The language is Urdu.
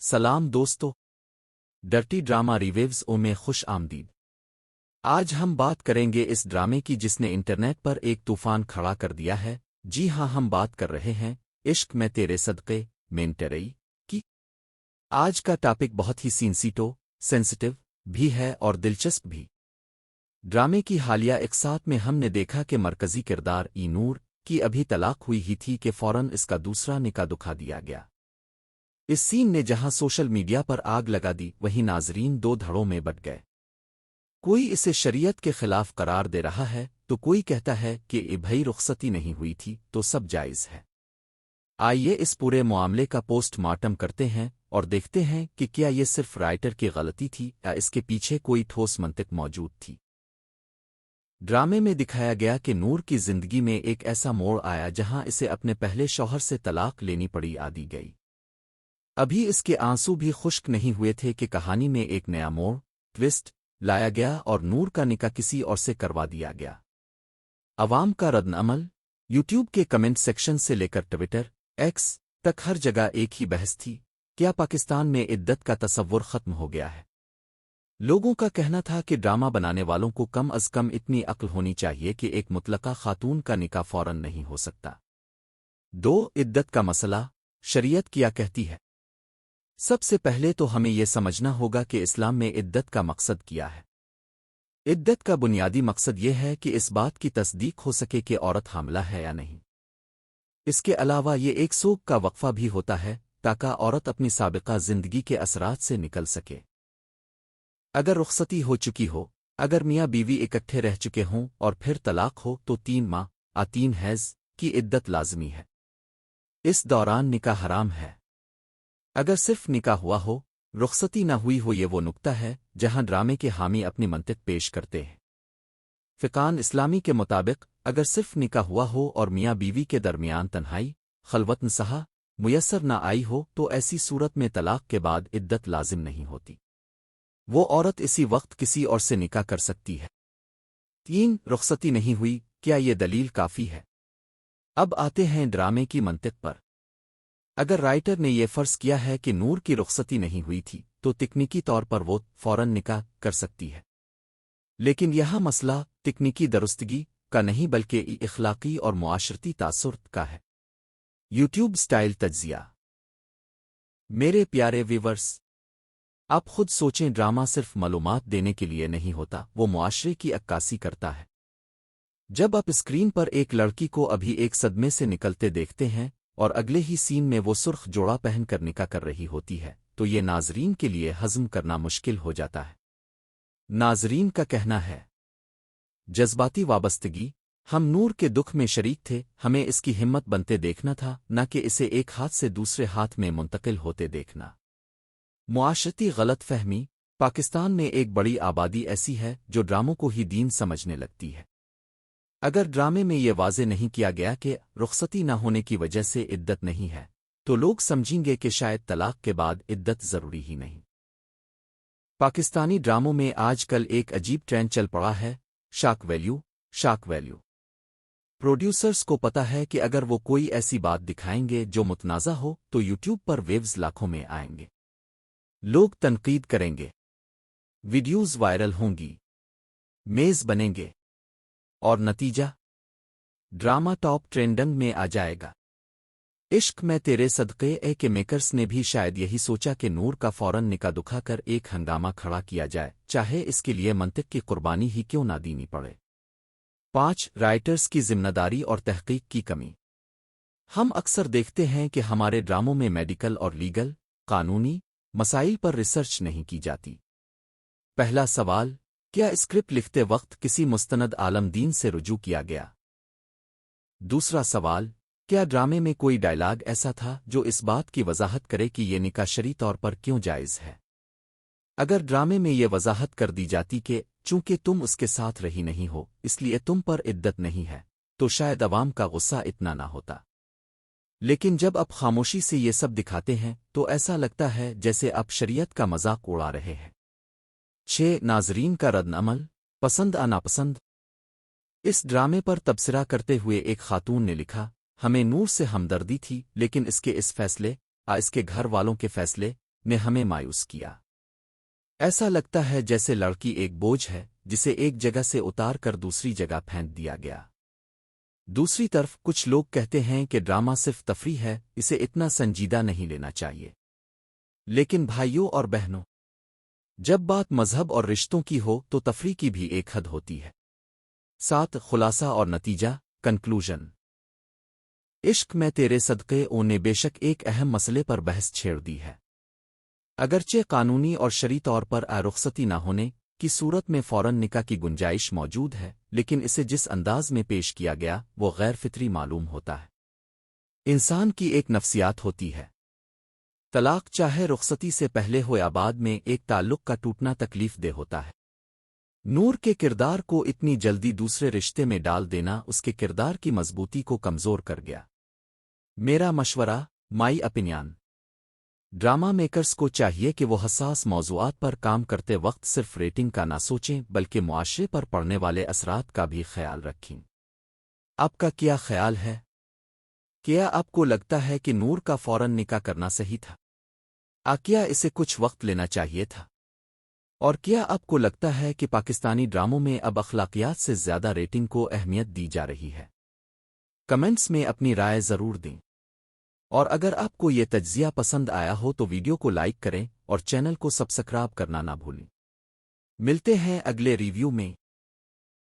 سلام دوستو، ڈرٹی ڈرامہ ریویوز او میں خوش آمدید۔ آج ہم بات کریں گے اس ڈرامے کی جس نے انٹرنیٹ پر ایک طوفان کھڑا کر دیا ہے۔ جی ہاں، ہم بات کر رہے ہیں عشق میں تیرے صدقے مینٹرئی کی۔ آج کا ٹاپک بہت ہی سینسٹیو بھی ہے اور دلچسپ بھی۔ ڈرامے کی حالیہ اقساط میں ہم نے دیکھا کہ مرکزی کردار نور کی ابھی طلاق ہوئی ہی تھی کہ فوراً اس کا دوسرا نکاح دکھا دیا گیا۔ اس سین نے جہاں سوشل میڈیا پر آگ لگا دی، وہیں ناظرین دو دھڑوں میں بٹ گئے۔ کوئی اسے شریعت کے خلاف قرار دے رہا ہے تو کوئی کہتا ہے کہ بھئی رخصتی نہیں ہوئی تھی تو سب جائز ہے۔ آئیے اس پورے معاملے کا پوسٹ مارٹم کرتے ہیں اور دیکھتے ہیں کہ کیا یہ صرف رائٹر کی غلطی تھی یا اس کے پیچھے کوئی ٹھوس منطق موجود تھی۔ ڈرامے میں دکھایا گیا کہ نور کی زندگی میں ایک ایسا موڑ آیا جہاں اسے اپنے پہلے شوہر سے طلاق لینی پڑی آدی گئی۔ ابھی اس کے آنسو بھی خشک نہیں ہوئے تھے کہ کہانی میں ایک نیا موڑ ٹوسٹ لایا گیا اور نور کا نکاح کسی اور سے کروا دیا گیا۔ عوام کا رد عمل، یوٹیوب کے کمنٹ سیکشن سے لے کر ٹویٹر ایکس تک ہر جگہ ایک ہی بحث تھی، کیا پاکستان میں عدت کا تصور ختم ہو گیا ہے؟ لوگوں کا کہنا تھا کہ ڈرامہ بنانے والوں کو کم از کم اتنی عقل ہونی چاہیے کہ ایک مطلقہ خاتون کا نکاح فوراً نہیں ہو سکتا۔ عدت کا مسئلہ، شریعت کیا کہتی ہے؟ سب سے پہلے تو ہمیں یہ سمجھنا ہوگا کہ اسلام میں عدت کا مقصد کیا ہے۔ عدت کا بنیادی مقصد یہ ہے کہ اس بات کی تصدیق ہو سکے کہ عورت حاملہ ہے یا نہیں۔ اس کے علاوہ یہ ایک سوگ کا وقفہ بھی ہوتا ہے تاکہ عورت اپنی سابقہ زندگی کے اثرات سے نکل سکے۔ اگر رخصتی ہو چکی ہو، اگر میاں بیوی اکٹھے رہ چکے ہوں اور پھر طلاق ہو تو 3 ماہ 3 حیض کی عدت لازمی ہے۔ اس دوران نکاح حرام ہے۔ اگر صرف نکاح ہوا ہو، رخصتی نہ ہوئی ہو، یہ وہ نقطہ ہے جہاں ڈرامے کے حامی اپنی منطق پیش کرتے ہیں۔ فقہ اسلامی کے مطابق اگر صرف نکاح ہوا ہو اور میاں بیوی کے درمیان تنہائی خلوت نصحہ میسر نہ آئی ہو تو ایسی صورت میں طلاق کے بعد عدت لازم نہیں ہوتی۔ وہ عورت اسی وقت کسی اور سے نکاح کر سکتی ہے۔ 3 رخصتی نہیں ہوئی، کیا یہ دلیل کافی ہے؟ اب آتے ہیں ڈرامے کی منطق پر۔ اگر رائٹر نے یہ فرض کیا ہے کہ نور کی رخصتی نہیں ہوئی تھی تو تکنیکی طور پر وہ فوراً نکاح کر سکتی ہے۔ لیکن یہاں مسئلہ تکنیکی درستگی کا نہیں بلکہ اخلاقی اور معاشرتی تاثر کا ہے۔ یوٹیوب سٹائل تجزیہ۔ میرے پیارے ویورز، آپ خود سوچیں، ڈرامہ صرف معلومات دینے کے لیے نہیں ہوتا، وہ معاشرے کی عکاسی کرتا ہے۔ جب آپ اسکرین پر ایک لڑکی کو ابھی ایک صدمے سے نکلتے دیکھتے ہیں اور اگلے ہی سین میں وہ سرخ جوڑا پہن کر نکاح کر رہی ہوتی ہے تو یہ ناظرین کے لیے ہضم کرنا مشکل ہو جاتا ہے۔ ناظرین کا کہنا ہے، جذباتی وابستگی، ہم نور کے دکھ میں شریک تھے، ہمیں اس کی ہمت بنتے دیکھنا تھا، نہ کہ اسے ایک ہاتھ سے دوسرے ہاتھ میں منتقل ہوتے دیکھنا۔ معاشرتی غلط فہمی، پاکستان میں ایک بڑی آبادی ایسی ہے جو ڈراموں کو ہی دین سمجھنے لگتی ہے۔ اگر ڈرامے میں یہ واضح نہیں کیا گیا کہ رخصتی نہ ہونے کی وجہ سے عدت نہیں ہے تو لوگ سمجھیں گے کہ شاید طلاق کے بعد عدت ضروری ہی نہیں۔ پاکستانی ڈراموں میں آج کل ایک عجیب ٹرینڈ چل پڑا ہے، شاک ویلیو۔ پروڈیوسرز کو پتا ہے کہ اگر وہ کوئی ایسی بات دکھائیں گے جو متنازع ہو تو یوٹیوب پر ویوز لاکھوں میں آئیں گے، لوگ تنقید کریں گے، ویڈیوز وائرل ہوں گی، میز بنیں گے، اور نتیجہ ڈرامہ ٹاپ ٹرینڈنگ میں آ جائے گا۔ عشق میں تیرے صدقے کے میکرز نے بھی شاید یہی سوچا کہ نور کا فوراً نکاح دکھا کر ایک ہنگامہ کھڑا کیا جائے، چاہے اس کے لیے منطق کی قربانی ہی کیوں نہ دینی پڑے۔ 5 رائٹرز کی ذمہ داری اور تحقیق کی کمی۔ ہم اکثر دیکھتے ہیں کہ ہمارے ڈراموں میں میڈیکل اور لیگل قانونی مسائل پر ریسرچ نہیں کی جاتی۔ پہلا سوال، کیا اسکرپٹ لکھتے وقت کسی مستند عالم دین سے رجوع کیا گیا؟ دوسرا سوال، کیا ڈرامے میں کوئی ڈائلاگ ایسا تھا جو اس بات کی وضاحت کرے کہ یہ نکاح شرعی طور پر کیوں جائز ہے؟ اگر ڈرامے میں یہ وضاحت کر دی جاتی کہ چونکہ تم اس کے ساتھ رہی نہیں ہو اس لیے تم پر عدت نہیں ہے تو شاید عوام کا غصہ اتنا نہ ہوتا۔ لیکن جب آپ خاموشی سے یہ سب دکھاتے ہیں تو ایسا لگتا ہے جیسے آپ شریعت کا مذاق اڑا رہے ہیں۔ 6 ناظرین کا رد عمل، پسند ناپسند۔ اس ڈرامے پر تبصرہ کرتے ہوئے ایک خاتون نے لکھا، ہمیں نور سے ہمدردی تھی لیکن اس کے فیصلے اس کے گھر والوں کے فیصلے نے ہمیں مایوس کیا۔ ایسا لگتا ہے جیسے لڑکی ایک بوجھ ہے جسے ایک جگہ سے اتار کر دوسری جگہ پھینک دیا گیا۔ دوسری طرف کچھ لوگ کہتے ہیں کہ ڈرامہ صرف تفریح ہے، اسے اتنا سنجیدہ نہیں لینا چاہیے۔ لیکن بھائیوں اور بہنوں، جب بات مذہب اور رشتوں کی ہو تو تفریح کی بھی ایک حد ہوتی ہے۔ خلاصہ اور نتیجہ کنکلوژن۔ عشق میں تیرے صدقے نے بے شک ایک اہم مسئلے پر بحث چھیڑ دی ہے۔ اگرچہ قانونی اور شرعی طور پر رخصتی نہ ہونے کی صورت میں فوراً نکاح کی گنجائش موجود ہے، لیکن اسے جس انداز میں پیش کیا گیا وہ غیر فطری معلوم ہوتا ہے۔ انسان کی ایک نفسیات ہوتی ہے۔ طلاق چاہے رخصتی سے پہلے ہو یا بعد میں ایک تعلق کا ٹوٹنا تکلیف دہ ہوتا ہے۔ نور کے کردار کو اتنی جلدی دوسرے رشتے میں ڈال دینا اس کے کردار کی مضبوطی کو کمزور کر گیا۔ میرا مشورہ، مائی اپینین، ڈرامہ میکرز کو چاہیے کہ وہ حساس موضوعات پر کام کرتے وقت صرف ریٹنگ کا نہ سوچیں بلکہ معاشرے پر پڑنے والے اثرات کا بھی خیال رکھیں۔ آپ کا کیا خیال ہے؟ کیا آپ کو لگتا ہے کہ نور کا فوراً نکاح کرنا صحیح تھا؟ کیا اسے کچھ وقت لینا چاہیے تھا؟ اور کیا آپ کو لگتا ہے کہ پاکستانی ڈراموں میں اب اخلاقیات سے زیادہ ریٹنگ کو اہمیت دی جا رہی ہے؟ کمنٹس میں اپنی رائے ضرور دیں۔ اور اگر آپ کو یہ تجزیہ پسند آیا ہو تو ویڈیو کو لائک کریں اور چینل کو سبسکرائب کرنا نہ بھولیں۔ ملتے ہیں اگلے ریویو میں۔